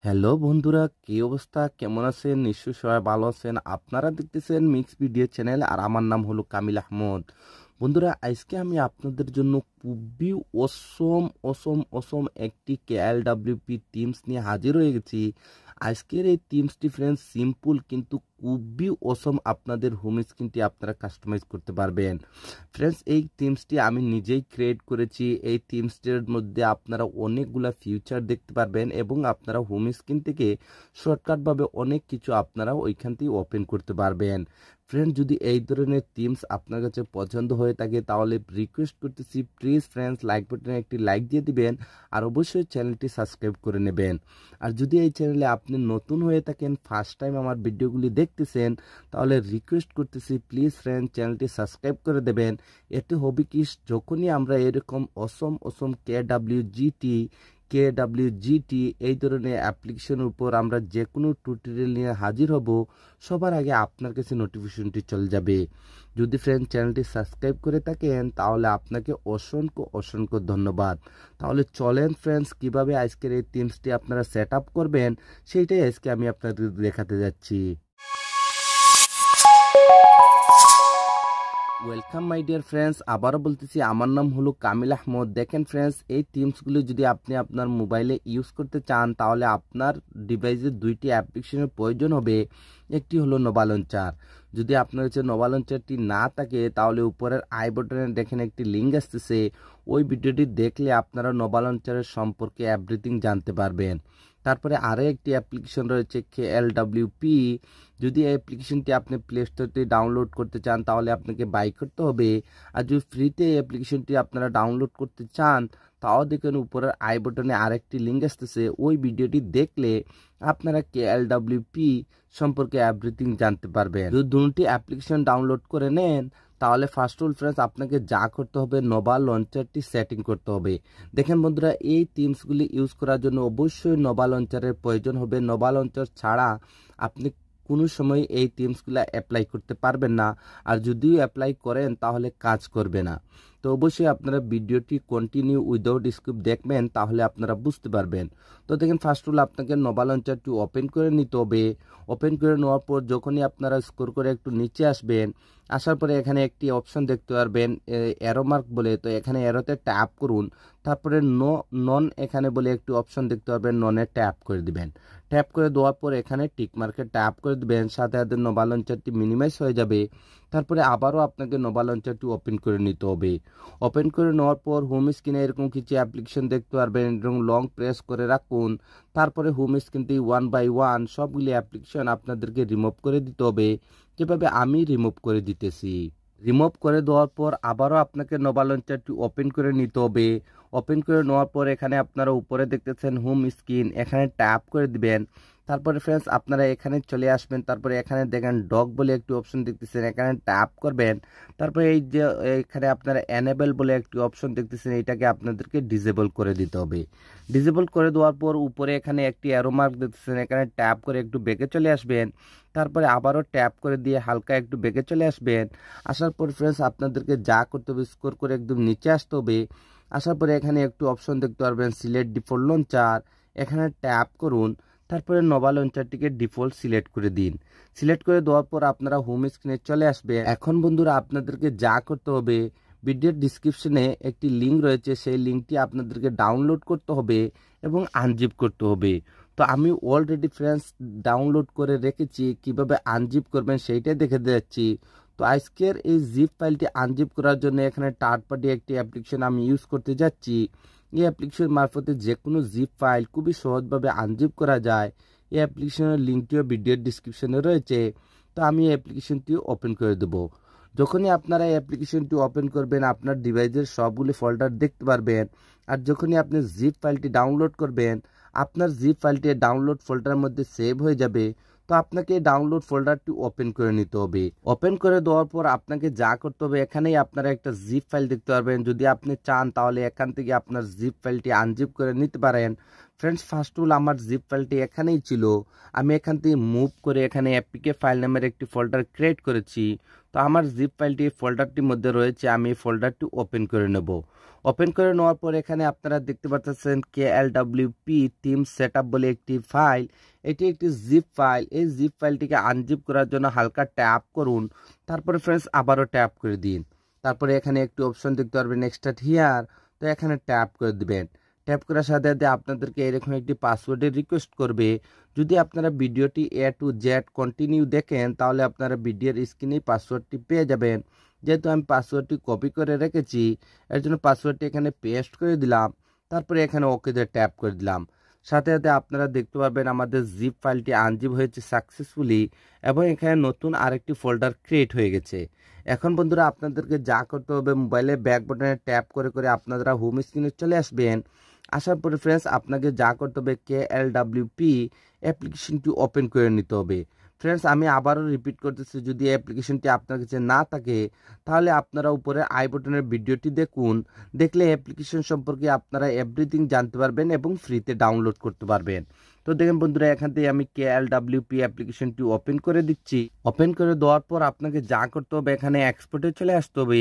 Hello বন্ধুরা, কি অবস্থা? কেমন আছেন? নিশ্চয়ই সবাই ভালো আছেন। আপনারা দেখতেছেন মিক্স ভিডিও চ্যানেল, আর আমার নাম হলো কামিল আহমদ। বন্ধুরা, আজকে আমি আপনাদের জন্য খুবই অসম একটি KLWP টিমস নিয়ে হাজির হয়ে গেছি। আজকের এই টিমসটি ফ্রেন্ডস সিম্পল কিন্তু খুবই অসম। আপনাদের হোম স্ক্রিনটি আপনারা কাস্টমাইজ করতে পারবেন। ফ্রেন্ডস, এই টিমসটি আমি নিজেই ক্রিয়েট করেছি। এই টিমসটির মধ্যে আপনারা অনেকগুলা ফিউচার দেখতে পারবেন এবং আপনারা হোম স্ক্রিন থেকে শর্টকাটভাবে অনেক কিছু আপনারা ওইখান থেকে ওপেন করতে পারবেন। ফ্রেন্ড, যদি এই ধরনের টিমস আপনার কাছে পছন্দ হয়ে থাকে তাহলে রিকোয়েস্ট করতেছি, প্লিজ ফ্রেন্ডস লাইক বাটনে একটি লাইক দিয়ে দিবেন আর অবশ্যই চ্যানেলটি সাবস্ক্রাইব করে নেবেন। আর যদি এই চ্যানেলে আপনি নতুন হয়ে থাকেন, ফার্স্ট টাইম আমার ভিডিওগুলি দেখতেছেন, তাহলে রিকোয়েস্ট করতেছি প্লিজ ফ্রেন্ড চ্যানেলটি সাবস্ক্রাইব করে দেবেন। এতে হবে কি, যখনই আমরা এরকম অসম KWGT এই ধরনের অ্যাপ্লিকেশনের উপর আমরা যে কোনো টিউটোরিয়াল নিয়ে হাজির হব, সবার আগে আপনার কাছে নোটিফিকেশনটি চলে যাবে। যদি ফ্রেন্ড চ্যানেলটি সাবস্ক্রাইব করে থাকেন তাহলে আপনাকে অসংখ্য ধন্যবাদ। তাহলে চলেন ফ্রেন্ডস, কিভাবে আজকের এই টিমসটি আপনারা সেট আপ করবেন সেইটাই আজকে আমি আপনাদের দেখাতে যাচ্ছি। ওয়েলকাম মাই ডিয়ার ফ্রেন্ডস, আবারও বলতেছি আমার নাম হলো কামিল আহমদ। দেখেন ফ্রেন্ডস, এই টিমসগুলো যদি আপনি আপনার মোবাইলে ইউজ করতে চান তাহলে আপনার ডিভাইসে দুইটি অ্যাপ্লিকেশনের প্রয়োজন হবে। একটি হলো নোভা লঞ্চার। যদি আপনার কাছে নোভা লঞ্চারটি না থাকে তাহলে উপরের আই বাটনে দেখেন একটি লিঙ্ক আসতেছে, ওই ভিডিওটি দেখলে আপনারা নোভা লঞ্চারের সম্পর্কে এভরিথিং জানতে পারবেন। তারপরে আরও একটি অ্যাপ্লিকেশন রয়েছে KLWP। যদি এই অ্যাপ্লিকেশনটি আপনি প্লে স্টোর থেকে ডাউনলোড করতে চান তাহলে আপনাকে বাই করতে হবে। আর যদি ফ্রিতে এই অ্যাপ্লিকেশনটি আপনারা ডাউনলোড করতে চান তাও দেখেন উপরের আই বাটনে আরেকটি লিঙ্ক আসতেছে, ওই ভিডিওটি দেখলে আপনারা KLWP সম্পর্কে এভরিথিং জানতে পারবেন। যদি দুটি অ্যাপ্লিকেশন ডাউনলোড করে নেন তাহলে ফার্স্ট অল ফ্রেন্ডস আপনাকে যা করতে হবে, নোভা লঞ্চারটি সেটিং করতে হবে। দেখেন বন্ধুরা, এই টিমসগুলি ইউজ করার জন্য অবশ্যই নোভা লঞ্চারের প্রয়োজন হবে। নোভা লঞ্চার ছাড়া আপনি কোনো সময় এই টিমসগুলো অ্যাপ্লাই করতে পারবেন না, আর যদিও অ্যাপ্লাই করেন তাহলে কাজ করবে না। তো অবশ্যই আপনারা ভিডিওটি কন্টিনিউ উইদাউট স্কিপ দেখবেন, তাহলে আপনারা বুঝতে পারবেন। তো দেখেন, ফার্স্ট অল আপনাকে নোভা লঞ্চারটি ওপেন করে নিতে হবে। ওপেন করে নেওয়ার পর যখনই আপনারা স্ক্রল করে একটু নিচে আসবেন, আসার পরে এখানে একটি অপশন দেখতে পারবেন অ্যারো মার্ক বলে, তো এখানে অ্যারোতে ট্যাপ করুন। তারপরে নন এখানে বলে একটি অপশন দেখতে পারবেন, ননে ট্যাপ করে দিবেন। ট্যাপ করে দেওয়ার পর এখানে টিক মার্কে ট্যাপ করে দিবেন, সাথে সাথে নোভা লঞ্চারটি মিনিমাইজ হয়ে যাবে। তারপরে আবারও আপনাকে নোভা লঞ্চারটি ওপেন করে নিতে হবে। ওপেন করে নেওয়ার পর হোম স্ক্রিনে এরকম কিছু অ্যাপ্লিকেশন দেখতে পারবেন, এবং লং প্রেস করে রাখুন। তারপরে হোম স্ক্রিনটি 1 বাই 1 সবগুলি অ্যাপ্লিকেশন আপনাদেরকে রিমুভ করে দিতে হবে, যেভাবে আমি রিমুভ করে দিতেছি। রিমুভ করে দেওয়ার পর আবারও আপনাকে নোভা লঞ্চারটি ওপেন করে নিতে হবে। ওপেন করে নেওয়ার পর এখানে আপনারা উপরে দেখতেছেন হোম স্ক্রিন, এখানে ট্যাপ করে দিবেন। তারপরে ফ্রেন্ডস আপনারা এখানে চলে আসবেন। তারপরে এখানে দেখেন ডক বলে একটি অপশন দেখতেছেন, এখানে ট্যাপ করবেন। তারপরে এই যে এখানে আপনারা এনেবল বলে একটি অপশন দেখতেছেন, এটাকে আপনাদেরকে ডিসেবল করে দিতে হবে। ডিসেবল করে দেওয়ার পর উপরে এখানে একটি অ্যারো মার্ক দেখতেছেন, এখানে ট্যাপ করে একটু বেঁকে চলে আসবেন। তারপরে আবারও ট্যাপ করে দিয়ে হালকা একটু বেঁকে চলে আসবেন। আসার পর ফ্রেন্ডস আপনাদেরকে যা করতে হবে, স্ক্রল করে একদম নিচে আসতে হবে। আসার পরে এখানে একটু অপশন দেখতে পারবেন সিলেক্ট ডিফল্ট লঞ্চার, এখানে ট্যাপ করুন। তারপরে নোভা লঞ্চারটিকে ডিফল্ট সিলেক্ট করে দিন। সিলেক্ট করে দেওয়ার পর আপনারা হোম স্ক্রিনে চলে আসবে। এখন বন্ধুরা আপনাদেরকে যা করতে হবে, ভিডিওর ডিসক্রিপশনে একটি লিঙ্ক রয়েছে, সেই লিঙ্কটি আপনাদেরকে ডাউনলোড করতে হবে এবং আনজিপ করতে হবে। তো আমি অলরেডি ফ্রেন্ডস ডাউনলোড করে রেখেছি, কিভাবে আনজিপ করবেন সেইটাই দেখে যাচ্ছি। তো আজকের এই জিপ ফাইলটি আনজিপ করার জন্য এখানে থার্ড পার্টি একটি অ্যাপ্লিকেশন আমি ইউজ করতে যাচ্ছি। এই অ্যাপ্লিকেশন মারফতে যে কোনো জিপ ফাইল খুবই সহজভাবে আনজিপ করা যায়। এই অ্যাপ্লিকেশনের লিঙ্কটিও ভিডিওর ডিসক্রিপশনে রয়েছে। তো আমি এই অ্যাপ্লিকেশনটি ওপেন করে দেবো। যখনই আপনারা এই অ্যাপ্লিকেশনটি ওপেন করবেন আপনার ডিভাইসের সবগুলি ফোল্ডার দেখতে পারবেন। আর যখনই আপনি জিপ ফাইলটি ডাউনলোড করবেন আপনার জিপ ফাইলটি ডাউনলোড ফোল্ডারের মধ্যে সেভ হয়ে যাবে। তো আপনাকে ডাউনলোড ফোল্ডারটি ওপেন করে নিতে হবে। ওপেন করে দেওয়ার পর আপনাকে যা করতে হবে, এখানেই আপনারা একটা জিপ ফাইল দেখতে পারবেন। যদি আপনি চান তাহলে এখান থেকে আপনার জিপ ফাইলটি আনজিপ করে নিতে পারেন। ফ্রেন্ডস, ফার্স্ট অল আমার জিপ ফাইলটি এখানেই ছিল, আমি এখান থেকে মুভ করে এখানে এপিকে ফাইল নামের একটি ফোল্ডার ক্রিয়েট করেছি। তো আমার জিপ ফাইলটি ফোল্ডারটির মধ্যে রয়েছে, আমি এই ফোল্ডারটি ওপেন করে নেব। ওপেন করে নেওয়ার পর এখানে আপনারা দেখতে পাচ্ছেন klwp থিম সেটআপ বলে একটি ফাইল। এটি একটি জিপ ফাইল। এই জিপ ফাইলটিকে আনজিপ করার জন্য হালকা ট্যাপ করুন, তারপরে ফ্রেন্ডস আবারও ট্যাপ করে দিন। তারপরে এখানে একটি অপশন দেখতে পারবেন এক্সট্রাক্ট হিয়ার, তো এখানে ট্যাপ করে দিবেন। ট্যাপ করার সাথে সাথে আপনাদেরকে এরকম একটি পাসওয়ার্ডের রিকোয়েস্ট করবে। যদি আপনারা ভিডিওটি A to Z কন্টিনিউ দেখেন তাহলে আপনারা ভিডিওর স্ক্রিনেই পাসওয়ার্ডটি পেয়ে যাবেন। যেহেতু আমি পাসওয়ার্ডটি কপি করে রেখেছি, এর জন্য পাসওয়ার্ডটি এখানে পেস্ট করে দিলাম, তারপরে এখানে ওকেতে ট্যাপ করে দিলাম। সাথে সাথে আপনারা দেখতে পাবেন আমাদের জিপ ফাইলটি আনজিপ হয়েছে সাকসেসফুলি এবং এখানে নতুন আরেকটি ফোল্ডার ক্রিয়েট হয়ে গেছে। এখন বন্ধুরা আপনাদেরকে যা করতে হবে, মোবাইলে ব্যাক বাটনে ট্যাপ করে করে আপনারা হোম স্ক্রিনে চলে আসবেন। আসার পরে ফ্রেন্ডস আপনাকে যা করতে হবে klwp অ্যাপ্লিকেশনটি ওপেন করে নিতে হবে। ফ্রেন্ডস আমি আবারও রিপিট করতেছি, যদি অ্যাপ্লিকেশনটি আপনার কাছে না থাকে তাহলে আপনারা উপরে আই বাটনের ভিডিওটি দেখুন। দেখলে অ্যাপ্লিকেশন সম্পর্কে আপনারা এভরিথিং জানতে পারবেন এবং ফ্রিতে ডাউনলোড করতে পারবেন। তো দেখেন বন্ধুরা, এখান থেকে আমি klwp অ্যাপ্লিকেশনটি ওপেন করে দিচ্ছি। ওপেন করে দেওয়ার পর আপনাকে যা করতে হবে, এখানে এক্সপোর্টে চলে আসতে হবে।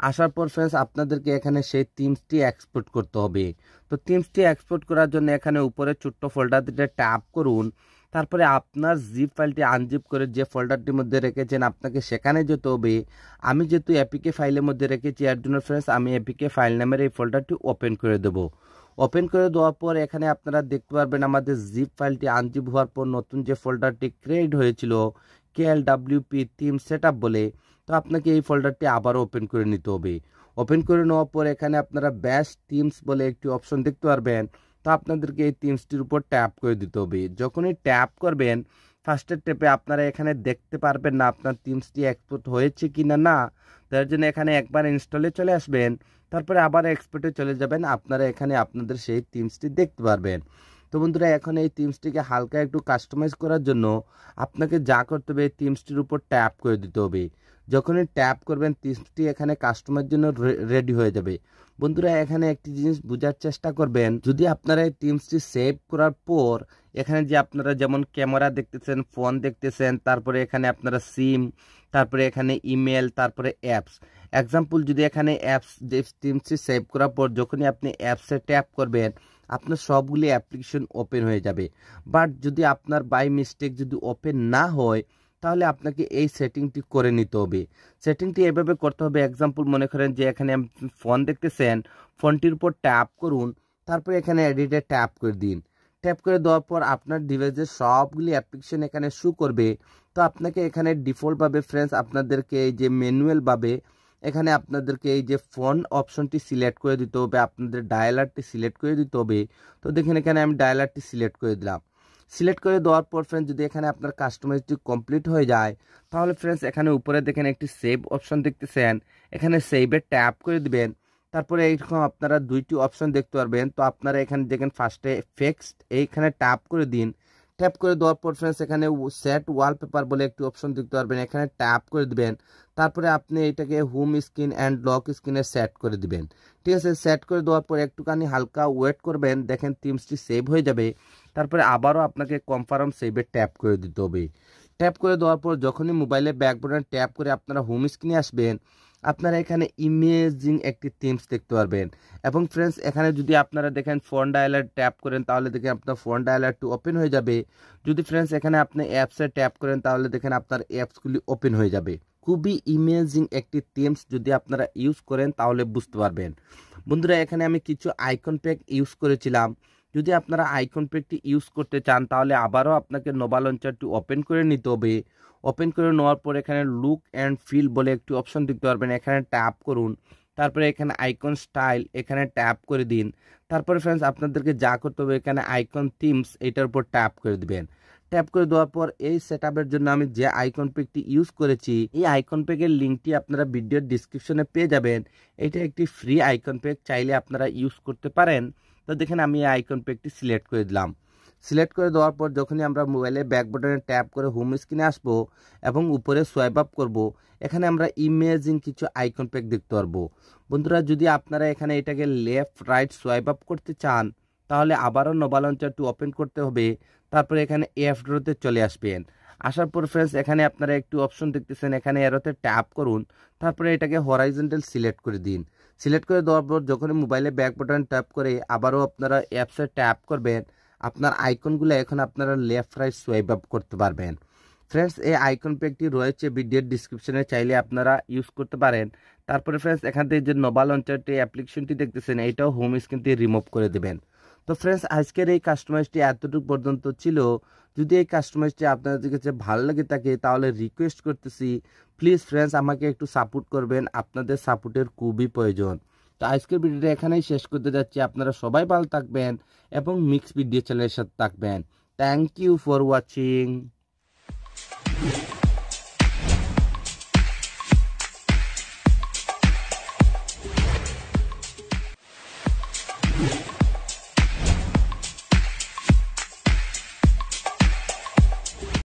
আসার পর ফ্রেন্ডস আপনাদেরকে এখানে সেই থিমসটি এক্সপোর্ট করতে হবে। তো থিমসটি এক্সপোর্ট করার জন্য এখানে উপরে ছোট্ট ফোল্ডারটিতে ট্যাপ করুন। তারপরে আপনার জিপ ফাইলটি আনজিপ করে যে ফোল্ডারটির মধ্যে রেখেছেন আপনাকে সেখানে যেতে হবে। আমি যেহেতু এপিকে ফাইলের মধ্যে রেখেছি এর জন্য ফ্রেন্ডস আমি এপিকে ফাইল নামের এই ফোল্ডারটি ওপেন করে দেবো। ওপেন করে দেওয়ার পর এখানে আপনারা দেখতে পারবেন আমাদের জিপ ফাইলটি আনজিপ হওয়ার পর নতুন যে ফোল্ডারটি ক্রিয়েট হয়েছিল klwp থিম সেটআপ বলে, তো আপনাকে এই ফোল্ডারটি আবারও ওপেন করে নিতে হবে। ওপেন করে নেওয়ার পর এখানে আপনারা ব্যাশ থিমস বলে একটি অপশন দেখতে পারবেন। তো আপনাদেরকে এই থিমসটির উপর ট্যাপ করে দিতে হবে। যখনই ট্যাপ করবেন ফার্স্টের ট্যাপে আপনারা এখানে দেখতে পারবেন না আপনার থিমসটি এক্সপোর্ট হয়েছে কি না। তার জন্য এখানে একবার ইনস্টলে চলে আসবেন, তারপরে আবার এক্সপোর্টে চলে যাবেন। আপনারা এখানে আপনাদের সেই থিমসটি দেখতে পারবেন। তো বন্ধুরা, এখন এই থিমসটিকে হালকা একটু কাস্টমাইজ করার জন্য আপনাকে যা করতে হবে, থিমসটির উপর ট্যাপ করে দিতে হবে। যখনই ট্যাপ করবেন থিমসটি এখানে কাস্টমাইজের জন্য রেডি হয়ে যাবে। বন্ধুরা, এখানে একটি জিনিস বোঝার চেষ্টা করবেন, যদি আপনারা এই থিমসটি সেভ করার পর এখানে যে আপনারা যেমন ক্যামেরা দেখতেছেন, ফোন দেখতেছেন, তারপরে এখানে আপনারা সিম, তারপরে এখানে ইমেল, তারপরে অ্যাপস। এক্সাম্পল, যদি এখানে অ্যাপস যে থিমসটি সেভ করার পর যখনই আপনি অ্যাপসে ট্যাপ করবেন আপনার সবগুলি অ্যাপ্লিকেশন ওপেন হয়ে যাবে। বাট যদি আপনার বাই মিস্টেক যদি ওপেন না হয় তাহলে আপনাকে এই সেটিংটি করে নিতে হবে। সেটিংটি এভাবে করতে হবে। এক্সাম্পল, মনে করেন যে এখানে ফোন দেখতেছেন, ফোনটির উপর ট্যাপ করুন, তারপরে এখানে এডিটে ট্যাপ করে দিন। ট্যাপ করে দেওয়ার পর আপনার ডিভাইসের সবগুলি অ্যাপ্লিকেশন এখানে শো করবে। তো আপনাকে এখানে ডিফল্টভাবে ফ্রেন্ডস আপনাদেরকে এই যে ম্যানুয়ালভাবে এখানে আপনাদেরকে এই যে ফোন অপশনটি সিলেক্ট করে দিতে হবে, আপনাদের ডায়ালারটি সিলেক্ট করে দিতে হবে। তো দেখেন এখানে আমি ডায়ালারটি সিলেক্ট করে দিলাম। সিলেক্ট করে দেওয়ার পর ফ্রেন্ডস যদি এখানে আপনার কাস্টমাইজটি কমপ্লিট হয়ে যায় তাহলে ফ্রেন্ডস এখানে উপরে দেখেন একটি সেভ অপশন দেখতেছেন, এখানে সেভে ট্যাপ করে দিবেন। তারপরে এইরকম আপনারা দুইটি অপশন দেখতে পারবেন। তো আপনারা এখানে দেখেন ফার্স্টে ফিক্সড এইখানে ট্যাপ করে দিন। ট্যাপ করে দেওয়ার পর ফ্রেন্ডস এখানে সেট ওয়ালপেপার বলে একটি অপশন দেখতে পারবেন, এখানে ট্যাপ করে দিবেন। তারপরে আপনি এটাকে হোম স্ক্রিন অ্যান্ড লক স্ক্রিনে সেট করে দিবেন। ঠিক আছে, সেট করে দেওয়ার পর একটুখানি হালকা ওয়েট করবেন, দেখেন থিমসটি সেভ হয়ে যাবে। তারপরে আবারও আপনাকে কনফার্ম সেভে ট্যাপ করে দিতে হবে। ট্যাপ করে দেওয়ার পর যখনই মোবাইলে ব্যাক বাটন ট্যাপ করে আপনারা হোম স্ক্রিনে আসবেন আপনারা এখানে ইমেজিং একটি থিমস দেখতে পারবেন। এবং ফ্রেন্ডস এখানে যদি আপনারা দেখেন ফোন ডায়ালার ট্যাপ করেন তাহলে দেখেন আপনার ফোন ডায়ালারটি ওপেন হয়ে যাবে। যদি ফ্রেন্ডস এখানে আপনি অ্যাপসে ট্যাপ করেন তাহলে দেখেন আপনার অ্যাপসগুলি ওপেন হয়ে যাবে। খুবই ইমেজিং একটি থিমস, যদি আপনারা ইউজ করেন তাহলে বুঝতে পারবেন। বন্ধুরা, এখানে আমি কিছু আইকন প্যাক ইউজ করেছিলাম। যদি আপনারা আইকন প্যাকটি ইউজ করতে চান তাহলে আবারও আপনাকে নোভা লঞ্চারটি ওপেন করে নিতে হবে। ওপেন করে নেওয়ার পর এখানে লুক অ্যান্ড ফিল বলে একটি অপশন দেখতে পারবেন, এখানে ট্যাপ করুন। তারপরে এখানে আইকন স্টাইল এখানে ট্যাপ করে দিন। তারপরে ফ্রেন্ডস আপনাদেরকে যা করতে হবে এখানে আইকন থিমস এটার উপর ট্যাপ করে দিবেন। ট্যাপ করে দেওয়ার পর এই সেটআপের জন্য আমি যে আইকন প্যাকটি ইউজ করেছি এই আইকন প্যাকের লিঙ্কটি আপনারা ভিডিওর ডিসক্রিপশনে পেয়ে যাবেন। এটা একটি ফ্রি আইকন প্যাক, চাইলে আপনারা ইউজ করতে পারেন। তো দেখেন আমি এই আইকন প্যাকটি সিলেক্ট করে দিলাম। সিলেক্ট করে দেওয়ার পর যখনই আমরা মোবাইলে ব্যাক বাটনে ট্যাপ করে হোম স্ক্রিনে আসবো এবং উপরে সোয়াইপ আপ করবো এখানে আমরা ইমেজিং কিছু আইকন প্যাক দেখতে পারবো। বন্ধুরা, যদি আপনারা এখানে এটাকে লেফট রাইট সোয়াইপ আপ করতে চান তাহলে আবারও নোভা লঞ্চারটি ওপেন করতে হবে। তারপরে এখানে এফ ড্রতে চলে আসবেন। আসার পর ফ্রেন্ডস এখানে আপনারা একটি অপশন দেখতেছেন, এখানে এরোতে ট্যাপ করুন। তারপরে এটাকে হরাইজন্টাল সিলেক্ট করে দিন। সিলেক্ট করে দেওয়ার পর যখন মোবাইলে ব্যাক বাটন ট্যাপ করে আবারও আপনারা অ্যাপসে ট্যাপ করবেন, আপনার আইকনগুলো এখন আপনারা লেফট রাইট সোয়াইপ আপ করতে পারবেন। ফ্রেন্ডস এই আইকন প্যাকটি রয়েছে ভিডিওর ডিসক্রিপশনে, চাইলে আপনারা ইউজ করতে পারেন। তারপরে ফ্রেন্ডস এখান থেকে যে নোভা লঞ্চারটি অ্যাপ্লিকেশনটি দেখতেছেন এটাও হোম স্ক্রিন থেকে রিমুভ করে দেবেন। তো ফ্রেন্ডস আজকের এই কাস্টমাইজটি এতটুকু পর্যন্ত ছিল। যদি এই কাস্টমাইজটি আপনাদের কাছে ভালো লাগে থাকে তাহলে রিকোয়েস্ট করতেছি প্লিজ ফ্রেন্ডস আমাকে একটু সাপোর্ট করবেন, আপনাদের সাপোর্টের খুবই প্রয়োজন। তো আজকের ভিডিওটা এখানেই শেষ করতে যাচ্ছি। আপনারা সবাই ভালো থাকবেন এবং মিক্স ভিডিও চ্যানেলের সাথে থাকবেন। Thank you for watching.